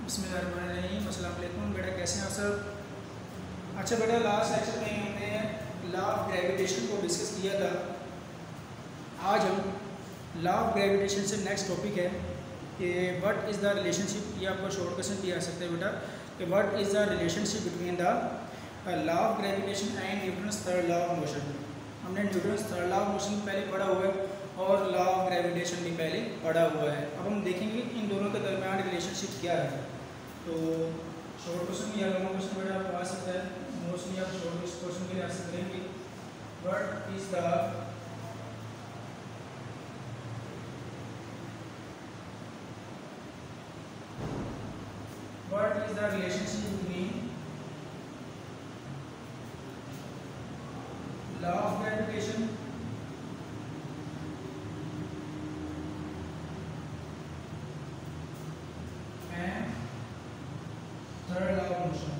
बिस्मिल्लाहिर्रहमानिर्रहीम। अस्सलाम वालेकुम। बेटा कैसे हैं आप सब? अच्छा बेटा, लास्ट लेक्चर में हमने लॉ ऑफ ग्रेविटेशन को डिस्कस किया था। आज हम लॉ ऑफ ग्रेविटेशन से नेक्स्ट टॉपिक है कि व्हाट इज़ द रिलेशनशिप। ये आपको शॉर्ट क्वेश्चन किया जा सकता है बेटा कि what is the relationship between the law of gravitation and Newton's third law of motion. हमने Newton's third law of motion पहले पढ़ा हुआ है और लॉ ऑफ ग्रेविटेशन भी पहले पढ़ा हुआ है। अब हम देखेंगे इन दोनों के दरमियान रिलेशनशिप क्या है। तो शॉर्ट क्वेश्चन या लॉन्ग क्वेश्चन बेटा आपको आ सकता है। मोस्टली आप शॉर्ट क्वेश्चन के लिए आंसर करेंगे what is the relationship between law of gravitation and third law of motion.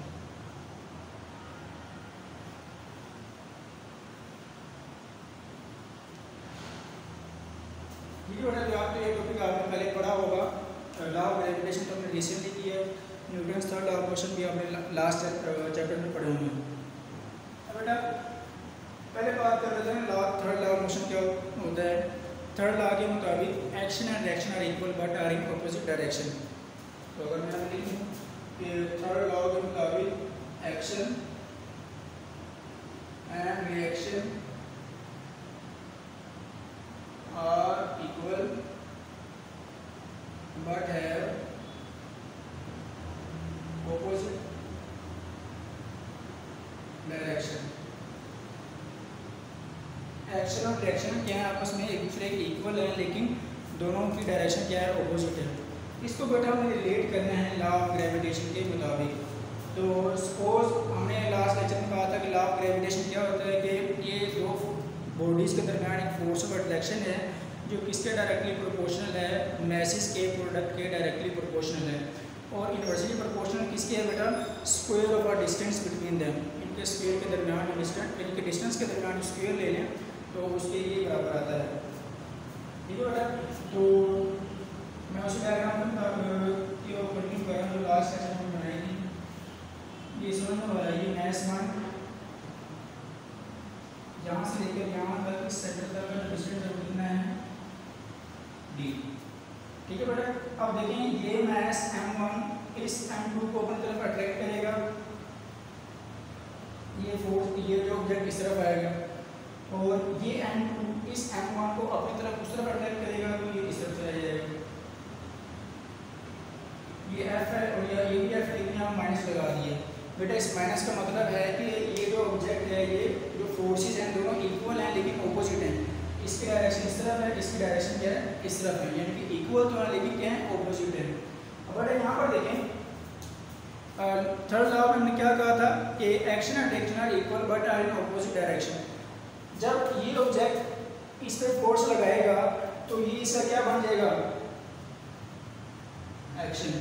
ठीक है बेटा, जो आपने ये टॉपिक आपने पहले पढ़ा होगा। लॉ ऑफ ग्रेविटेशन तो हमने रिसेंटली किया है। Newton's third law of motion भी आपने लास्ट चैप्टर में पढ़े होंगे। अब बेटा पहले बात कर लेते हैं law third law of motion क्या होता है। थर्ड लॉ के मुताबिक action and reaction are equal but are in opposite direction. तो अगर मैं लिखूं कि थर्ड लॉ के मुताबिक action and reaction are equal but have opposite direction. Action और रिएक्शन क्या है, आपस में एक दूसरे के इक्वल है लेकिन दोनों की डायरेक्शन क्या है, ऑपोजिट है। इसको बेटा हमें रिलेट करना है लॉ ऑफ ग्रेविटेशन के मुताबिक। तो सपोज हमने लास्ट लेक्चर में कहा था कि लॉ ऑफ ग्रेविटेशन क्या होता है कि ये दो बॉडीज़ के दरमियान एक फोर्स ऑफ अट्रैक्शन है जो किसके डायरेक्टली प्रोपोर्शनल है, मैसेज के प्रोडक्ट के डायरेक्टली प्रोपोर्शनल है। और इन्वर्सली प्रोपोर्शनल किसके है बेटा, square of a distance between them. इनके स्क्वायर के दरमियान डिस्टेंस, इनके डिस्टेंस के दरमियान स्क्वायर ले लें तो उसके ये बराबर आता है। ठीक है बेटा, तो मैं उस डायग्राम की ओर कंटिन्यू कर रहा हूँ जो लास्ट सेशन में बनाई थी। ये समझने वाला ये मैस वन यहाँ से लेकर यहाँ तक इस सेंटर तक का डिस्टेंस कितना है, डी। ठीक है बेटा, अब देखें ये मैस m1 इस m2 को अपनी तरफ अट्रैक्ट करेगा। ये फोर्स, ये जो ऑब्जेक्ट इस तरफ आएगा और ये m2 इस m1 को अपनी तरफ उस तरफ अट्रैक्ट करेगा तो ये इस तरफ चला जाएगा। ये f है और ये भी f, लेकिन यहाँ माइनस लगा दिए बेटा। इस माइनस का मतलब है कि ये जो ऑब्जेक्ट है, ये जो फोर्सेस हैं दोनों इक्वल हैं लेकिन ऑपोजिट हैं। इसकी डायरेक्शन इस तरफ है, इसकी डायरेक्शन क्या है, इस तरफ है, यानी कि इक्वल तो है लेकिन क्या है, ऑपोजिट है। अब बेटा यहाँ पर देखें थर्ड लॉ में हमने क्या कहा था कि action and reaction are equal but are in opposite direction. जब ये ऑब्जेक्ट इस पर फोर्स लगाएगा तो ये इसका क्या बन जाएगा, एक्शन।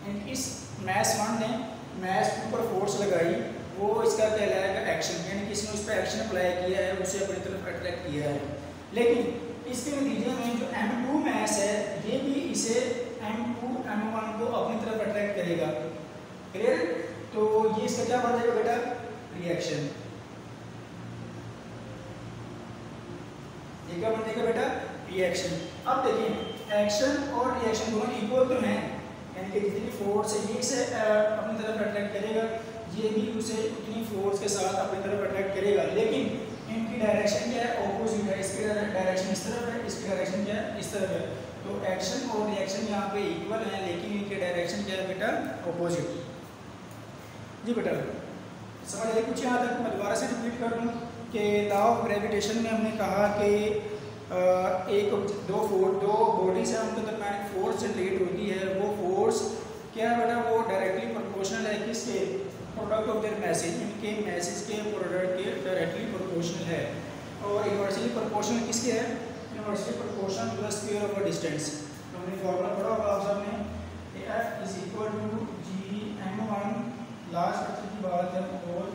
एंड इस मैस वन ने मैस टू पर फोर्स लगाई, वो इसका कहलाएगा एक्शन, यानी कि इसने उस पर एक्शन अप्लाई किया है, उसे अपनी तरफ अट्रैक्ट किया है। लेकिन इसके नतीजे में जो m2 मैस है ये भी इसे m2 m1 को अपनी तरफ अट्रैक्ट करेगा। क्लियर? तो ये इसका क्या बन जाएगा बेटा, रिएक्शन। ये क्या बन जाएगा बेटा, रिएक्शन। अब देखिए एक्शन और रिएक्शन दोनों इक्वल तो हैं, यानी कि जितनी फोर्स है ये इसे अपनी तरफ अट्रैक्ट करेगा, ये भी उसे उतनी फोर्स के साथ अपनी तरफ अट्रैक्ट करेगा, लेकिन इनकी डायरेक्शन क्या है, ऑपोजिट है। इसकी डायरेक्शन इस तरफ है, इसकी डायरेक्शन क्या है, इस तरफ है। तो एक्शन और रिएक्शन यहाँ पे इक्वल है लेकिन इनके डायरेक्शन क्या है बेटा, ऑपोजिट। जी बेटा समझ आए कुछ यहाँ तक? मैं दोबारा से रिपीट कर दूँ कि लॉ ऑफ ग्रेविटेशन में हमने कहा कि दो बॉडीज हैं, उनके दरमियान फोर्स जनरेट होती है। वो फोर्स क्या है बेटा, वो डायरेक्टली प्रोपोर्शनल है किसके, प्रोडक्ट ऑफ देयर मैसेज, इनके मैसेज के प्रोडक्ट के डायरेक्टली प्रोपोर्शनल है। और इन्वर्सली प्रोपोर्शनल किसके है, inversely proportional to the square of a distance. तो हमने फॉर्मूला पढ़ा होगा आप सबने, F is equal to g m1 last lecture की बात है और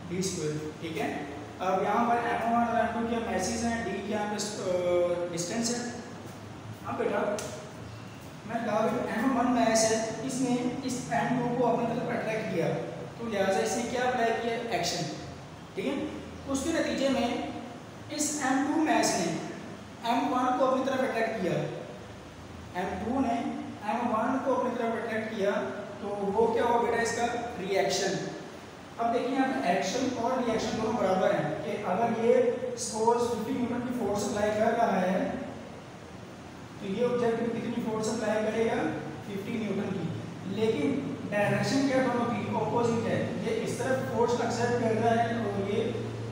डी स्क्वायर। ठीक है, अब यहाँ पर m1 और m2 क्या मैसेज हैं, d क्या डिस्टेंस है। हाँ बेटा मैंने कहा M1 मैस है, इसने इस M2 को अपनी तरफ अट्रैक्ट किया, तो लिहाजा इसने क्या अप्लाई किया, एक्शन। ठीक है, उसके नतीजे में इस M2 मैस ने M1 को अपनी तरफ अट्रैक्ट किया, M2 ने M1 को अपनी तरफ अट्रैक्ट किया, तो वो क्या हो बेटा, इसका रिएक्शन। अब देखिए यहाँ पे एक्शन और रिएक्शन दोनों बराबर हैं कि अगर ये सपोज 50 न्यूटन की फोर्स अप्लाई कर रहा है तो ये ऑब्जेक्ट में कितनी फोर्स अप्लाई करेगा, 50 न्यूटन की, लेकिन डायरेक्शन क्या दोनों की ऑपोजिट है, ये इस तरफ फोर्स एक्सर्ट कर रहा है और ये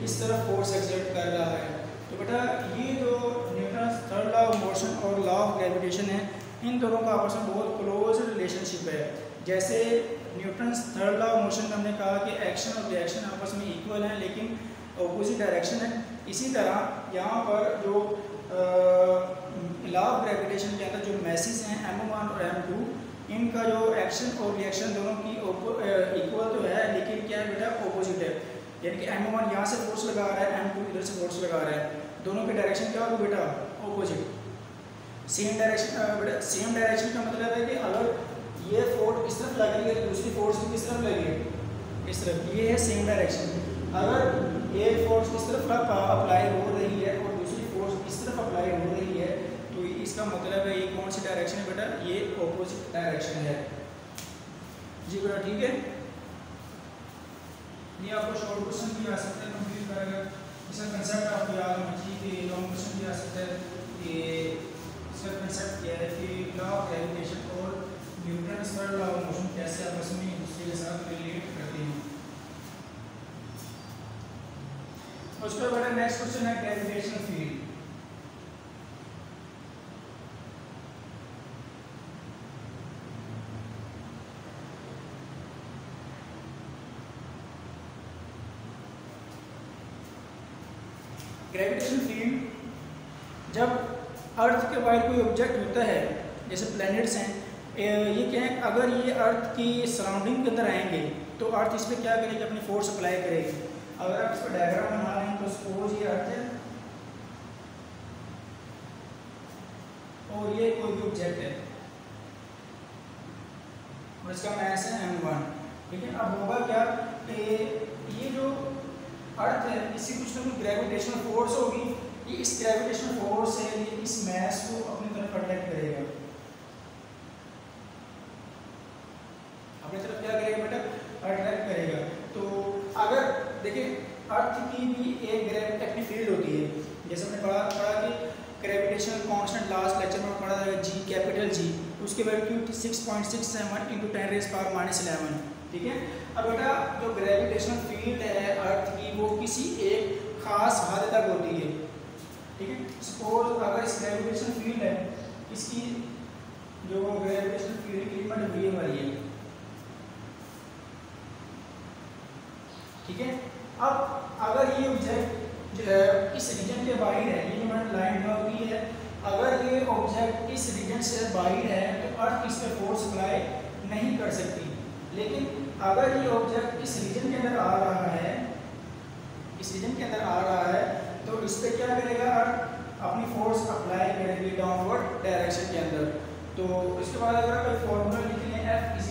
इस तरफ फोर्स एक्सर्ट कर रहा है। तो बेटा ये जो Newton's third law of motion और लॉ ऑफ ग्रेविटेशन है, इन दोनों का आपस में बहुत क्लोज रिलेशनशिप है। जैसे Newton's third law of motion में हमने कहा कि एक्शन और रिएक्शन आपस में इक्वल हैं लेकिन ऑपोजिट डायरेक्शन है, इसी तरह यहाँ पर जो लॉ ऑफ ग्रेविटेशन के अंदर जो मैसेज हैं M1 और M2, इनका जो एक्शन और रिएक्शन दोनों की इक्वल तो है लेकिन क्या है बेटा, ऑपोजिट है। यानी कि M1 यहाँ से फोर्स लगा रहा है, M2 इधर से फोर्स लगा रहा है, दोनों के डायरेक्शन क्या होगा बेटा, ऑपोजिट। सेम डायरेक्शन बेटा, सेम डायरेक्शन का मतलब है कि अगर ये फोर्स इस तरफ लग रही है तो दूसरी फोर्स भी किस तरफ लगेगी, इस तरफ, ये है सेम डायरेक्शन। अगर एक फोर्स इस तरफ अप्लाई हो रही है और दूसरी फोर्स इस तरफ अप्लाई हो रही है तो इसका मतलब है ये कौन सी डायरेक्शन है बेटा, ये ऑपोजिट डायरेक्शन है। जी बेटा ठीक है, ये आपको शॉर्ट क्वेश्चन भी आ सकते हैं कंप्लीट करेगा, इसका कंसेप्ट आपको याद होना चाहिए कि लॉन्ग क्वेश्चन भी आ सकता है कि इसका कंसेप्ट क्या है कि लॉ ऑफ ग्रेविटेशन और Newton's third law of motion कैसे आपस में एक दूसरे के साथ रिलेट करते हैं। उसके बाद नेक्स्ट क्वेश्चन है ग्रेविटेशनल फील्ड। ग्रेविटेशनल फील्ड जब अर्थ के बाहर कोई ऑब्जेक्ट होता है, जैसे प्लैनेट्स हैं, ये क्या है, अगर ये अर्थ की सराउंडिंग के अंदर आएंगे तो अर्थ इस पर क्या करेगी, अपनी फोर्स अप्लाई करेगी। अगर आप इस पर डायग्राम बना रहे हैं तो सपोज ये अर्थ है और ये कोई भी ऑब्जेक्ट है और इसका मास है M1। ठीक है, अब होगा क्या कि ये जो अर्थ है इससे कुछ ना कुछ ग्रेविटेशनल फोर्स होगी, ये इस ग्रेविटेशनल फोर्स से ये इस मास को अपनी तरफ अट्रैक्ट करेगा, अपनी तरफ क्या करेगा बेटा, अट्रैक्ट करेगा। तो अगर देखिए अर्थ की भी एक ग्रेविटेशनल फील्ड होती है, जैसे हमने पढ़ा कि ग्रेविटेशनल कांस्टेंट लास्ट लेक्चर में पढ़ा था G, कैपिटल G, उसकी वैल्यू 6.67 × 10⁻11। ठीक है, अब बेटा जो ग्रेविटेशनल फील्ड है अर्थ की वो किसी एक खास हद तक होती है। ठीक है, सपोज अगर इस ग्रेविटेशनल फील्ड है, इसकी जो ग्रेविटेशनल फील्ड की लिमिट ये वाली है। ठीक है, अब अगर ये ऑब्जेक्ट जो है इस रीजन के बाहर है, ये मैंने लाइन ड्रा की है, अगर ये ऑब्जेक्ट इस रीजन से बाहर है तो अर्थ इस पर फोर्स अप्लाई नहीं कर सकती, लेकिन अगर ये ऑब्जेक्ट इस रीजन के अंदर आ रहा है, इस रीजन के अंदर आ रहा है तो इस पर क्या करेगा, अर्थ अपनी फोर्स अप्लाई करेगी डाउनवर्ड डायरेक्शन के अंदर। तो इसके बाद अगर आप एक फॉर्मूला लिख लें, F =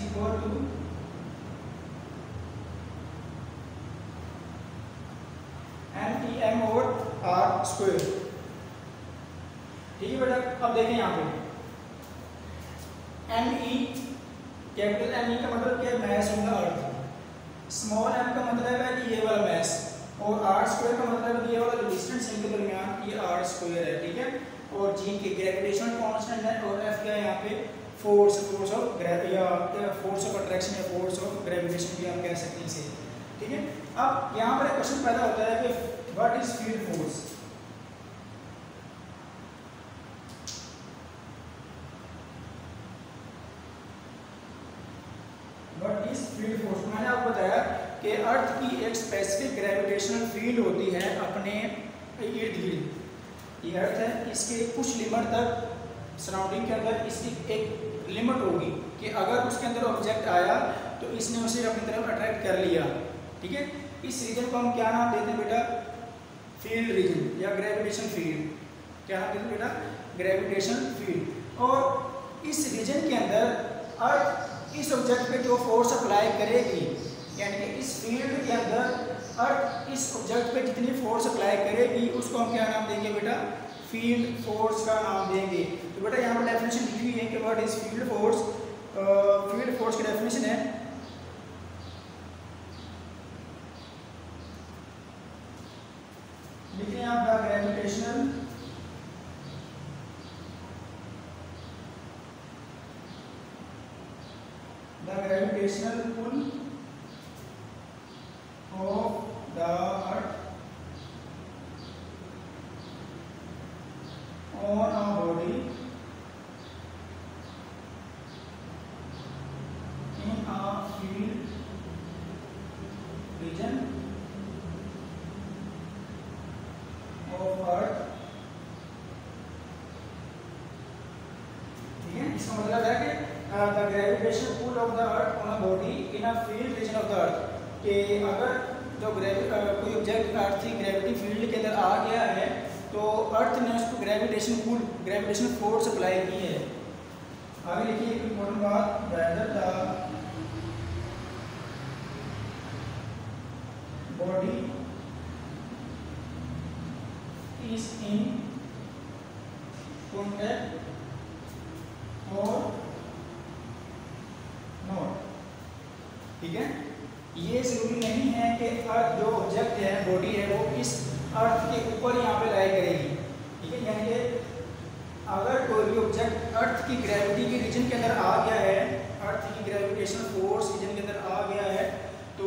m/r²। ठीक है बेटा, अब देखें यहाँ पे me, कैपिटल Me का मतलब क्या है, मैस होगा अर्थ, स्मॉल m का मतलब है कि ये वाला मैस, और r² का मतलब है कि ये वाला जो डिस्टेंस इनके दरमियान ये r² है। ठीक है, और G के ग्रेविटेशनल कांस्टेंट है और F क्या है यहाँ पे, फोर्स ऑफ ग्रेविटी या फोर्स ऑफ अट्रैक्शन या फोर्स ऑफ ग्रेविटेशन भी आप कह सकते हैं इसे। ठीक है, अब यहाँ पर एक क्वेश्चन पैदा होता है कि what is field force. What is field force, मैंने आपको बताया कि अर्थ की एक स्पेसिफिक ग्रेविटेशनल फील्ड होती है अपने इर्द गिर्द। ये अर्थ है, इसके कुछ लिमिट तक सराउंडिंग के अंदर इसकी एक लिमिट होगी कि अगर उसके अंदर ऑब्जेक्ट आया तो इसने उसे अपनी तरफ अट्रैक्ट कर लिया। ठीक है, इस रीजन को हम क्या नाम देते हैं बेटा, फील्ड रीजन या ग्रेविटेशन फील्ड। क्या नाम देते हैं बेटा, ग्रेविटेशन फील्ड। और इस रीजन के अंदर अर्थ इस ऑब्जेक्ट पे जो फोर्स अप्लाई करेगी, यानी कि इस फील्ड के अंदर अर्थ इस ऑब्जेक्ट पे जितनी फोर्स अप्लाई करेगी उसको हम क्या नाम देंगे बेटा, फील्ड फोर्स का नाम देंगे। तो बेटा यहाँ पर डेफिनेशन लिखी हुई है कि what is field force. Field force की डेफिनेशन है लिखिए आप the gravitational pull of the earth on a body in a field region of earth। ठीक है, इसका मतलब है कि the gravitational pull of the earth on a body in a field region of the earth, कि अगर जो कोई ऑब्जेक्ट अर्थ की ग्रेविटी फील्ड के अंदर आ गया है तो अर्थ ने उसको ग्रेविटेशन पुल, ग्रेविटेशनल फोर्स अप्लाई की है। आगे लिखिए एक इम्पोर्टेंट बात, whether the body is in contact और नॉट। ठीक है, ये जरूरी नहीं है कि अर्थ जो ऑब्जेक्ट है, बॉडी है, वो इस अर्थ के ऊपर यहाँ पे लाई करेगी। ठीक है, यानी कि अगर कोई भी ऑब्जेक्ट अर्थ की ग्रेविटी के रीजन के अंदर आ गया है, अर्थ की ग्रेविटेशनल फोर्स रीजन के अंदर आ गया है, तो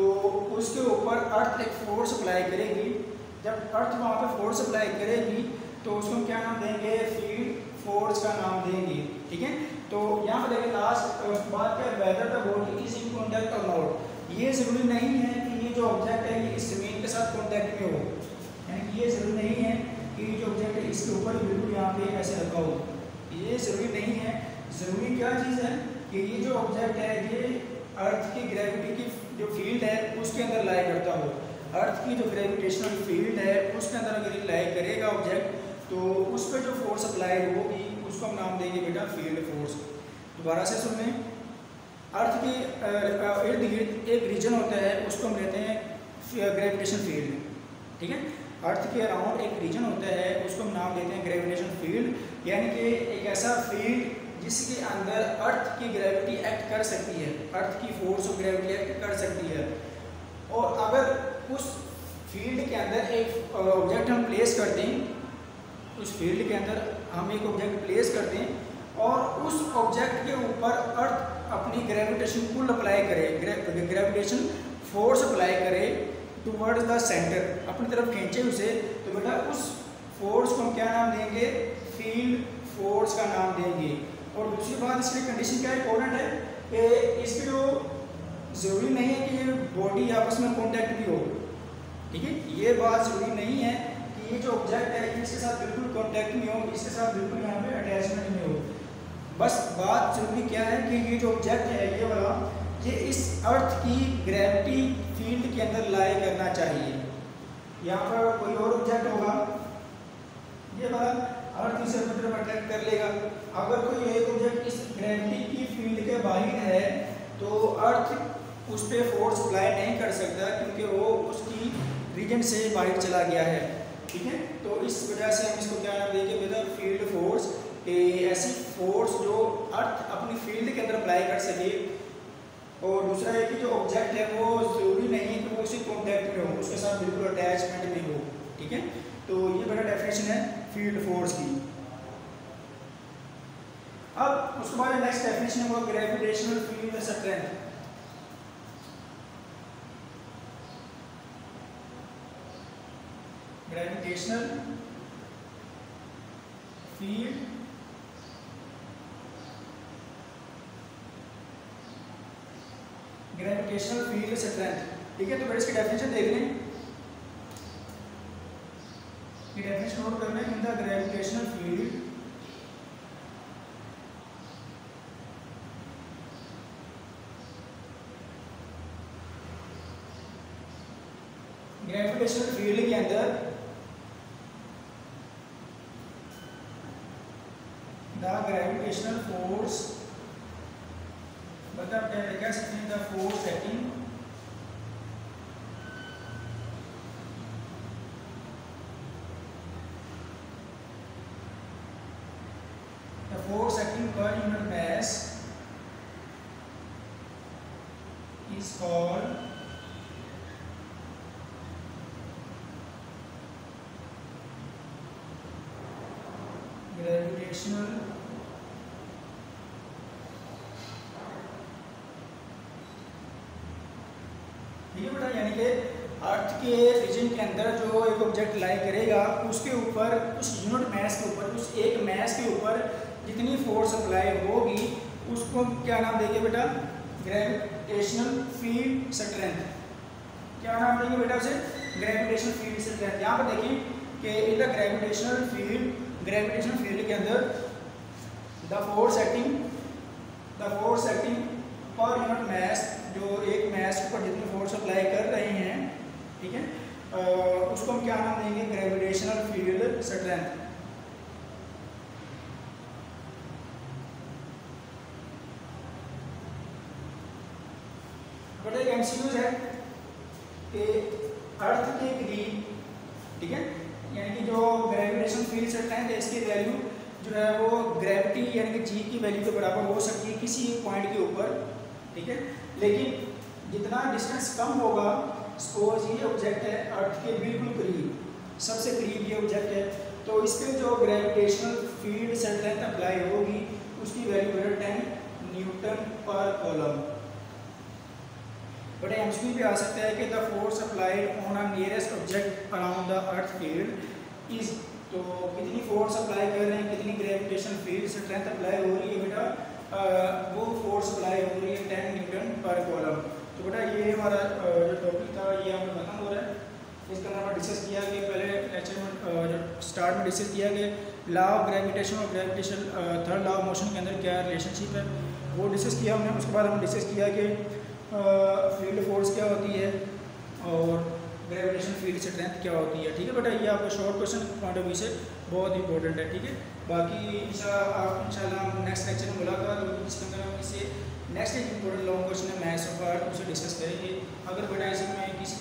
उसके ऊपर अर्थ एक फोर्स अप्लाई करेगी। जब अर्थ वहाँ पे फोर्स अप्लाई करेगी तो उसको हम क्या नाम देंगे, फील्ड फोर्स का नाम देंगे। ठीक है, तो यहाँ पर देखिए लास्ट बात क्या है, whether the body is in contact और नॉट। ये जरूरी नहीं है कि ये जो ऑब्जेक्ट है ये इस जमीन के साथ कॉन्टैक्ट में हो, यानी कि ये जरूरी नहीं है कि जो ऑब्जेक्ट है इसके ऊपर बिल्कुल यहाँ पे ऐसे रखा हो, ये जरूरी नहीं है। जरूरी क्या चीज़ है कि ये जो ऑब्जेक्ट है ये अर्थ की ग्रेविटी की जो फील्ड है उसके अंदर लाई करता हो। अर्थ की जो ग्रेविटेशनल फील्ड है उसके अंदर अगर ये लाई करेगा ऑब्जेक्ट, तो उस पर जो फोर्स अप्लाई होगी उसको हम नाम देंगे बेटा फील्ड फोर्स। दोबारा से सुन लें, अर्थ के इर्द गिर्द एक रीजन होता है, उसको हम लेते हैं ग्रेविटेशन फील्ड। ठीक है, अर्थ के अराउंड एक रीजन होता है, उसको हम नाम देते हैं ग्रेविटेशन फील्ड, यानी कि एक ऐसा फील्ड जिसके अंदर अर्थ की ग्रेविटी एक्ट कर सकती है, अर्थ की फोर्स ऑफ ग्रेविटी एक्ट कर सकती है। और अगर उस फील्ड के अंदर एक ऑब्जेक्ट हम प्लेस कर दें, उस फील्ड के अंदर हम एक ऑब्जेक्ट प्लेस कर दें और उस ऑब्जेक्ट के ऊपर अर्थ अपनी ग्रेविटेशन पुल अप्लाई करे, ग्रेविटेशन फोर्स अप्लाई करे टुवर्ड्स द सेंटर, अपनी तरफ खींचे उसे, तो बेटा उस फोर्स को हम क्या नाम देंगे, फील्ड फोर्स का नाम देंगे। और दूसरी बात इसकी कंडीशन क्या इंपॉर्टेंट है कि इसकी जो ज़रूरी नहीं है कि ये बॉडी आपस में कॉन्टैक्ट भी हो। ठीक है, ये बात ज़रूरी नहीं है कि ये जो ऑब्जेक्ट है इसके साथ बिल्कुल कॉन्टैक्ट में हो, इसके साथ बिल्कुल यहाँ पे अटैचमेंट में हो। बस बात जरूरी क्या है कि ये जो ऑब्जेक्ट है ये वाला, ये इस अर्थ की ग्रेविटी फील्ड के अंदर लाई करना चाहिए। यहाँ पर कोई और ऑब्जेक्ट होगा, ये वाला अर्थ इसे अपनी तरफ अट्रैक्ट कर लेगा। अगर कोई एक ऑब्जेक्ट इस ग्रेविटी की फील्ड के बाहर है तो अर्थ उस पर फोर्स अप्लाई नहीं कर सकता, क्योंकि वो उसकी रीजन से बाहर चला गया है। ठीक है, तो इस वजह से हम इसको क्या नाम देंगे बेटा, फील्ड फोर्स। ऐसी फोर्स जो अर्थ अपनी फील्ड के अंदर अप्लाई कर सके। और दूसरा है कि जो ऑब्जेक्ट है वो जरूरी नहीं है कि वो उसी कॉन्टैक्ट में हो, उसके साथ बिल्कुल अटैचमेंट में हो। ठीक है, तो ये बड़ा डेफिनेशन है फील्ड फोर्स की। अब उसके बाद नेक्स्ट डेफिनेशन है वो gravitational field strength. Gravitational field gravitational field strength. ठीक है, तो बेटा इसकी डेफिनेशन देख लें। ये डेफिनेशन नोट करना है, in the gravitational field gravitational field के अंदर द ग्रेविटेशनल फोर्स, मतलब कह सकते हैं the force acting per unit mass is called gravitational ठीक है बेटा। यानी कि अर्थ के रीजन के अंदर जो एक ऑब्जेक्ट लाई करेगा उसके ऊपर, उस यूनिट मैस के ऊपर, उस एक मैस के ऊपर जितनी फोर्स अप्लाई होगी उसको क्या नाम देंगे बेटा? Gravitational field strength. क्या नाम देंगे बेटा उसे? Gravitational field strength. यहाँ पर देखिए कि इन द ग्रेविटेशनल फील्ड के अंदर the force acting per unit mass, जो एक मैस के ऊपर जितनी फोर्स अप्लाई कर रहे हैं, ठीक है, उसको हम क्या नाम देंगे? Gravitational field strength. बट एक एमसीक्यूज है कि अर्थ के करीब, ठीक है, यानी कि जो ग्रेविटेशनल फील्ड स्ट्रेंथ है इसकी वैल्यू जो है वो ग्रेविटी यानी कि जी की वैल्यू के बराबर हो सकती है किसी पॉइंट के ऊपर, ठीक है। लेकिन जितना डिस्टेंस कम होगा, सपोज ये ऑब्जेक्ट है अर्थ के बिल्कुल करीब, सबसे करीब ये ऑब्जेक्ट है, तो इस पर जो ग्रेविटेशनल फील्ड स्ट्रेंथ अप्लाई होगी उसकी वैल्यू है 10 न्यूटन पर कूलम। बट एमसीक्यू भी आ सकता है कि the force applied on a nearest object around the earth field is, तो कितनी फोर्स अप्लाई कर रहे हैं, कितनी ग्रेविटेशनल फील्ड स्ट्रेंथ अप्लाई हो रही है बेटा? वो फोर्स अप्लाई हो रही है 10 न्यूटन पर कूलम। तो बेटा ये हमारा जो टॉपिक था ये हमें खत्म हो रहा है। इसके अंदर हमने डिस्कस किया कि पहले लेक्चर में जो स्टार्ट में डिस्कस किया कि लॉ ऑफ ग्रेविटेशन और gravitation third law of motion के अंदर क्या रिलेशनशिप है वो डिस्कस किया हमने। उसके बाद हमने डिस्कस किया कि फील्ड फोर्स क्या होती है और ग्रेविटेशन फील्ड स्ट्रेंथ क्या होती है, ठीक है बेटा। ये आपका short question point of view से बहुत इंपॉर्टेंट है, ठीक है। बाकी इंशाल्लाह हम नेक्स्ट लेक्चर में मुलाकात होगी जिसके अंदर हम इसे नेक्स्ट एक इंपॉर्टेंट लॉन्ग क्वेश्चन है मैथ्स ऑफ आर्ट उसे डिस्कस करेंगे। अगर बेटा इसमें किसी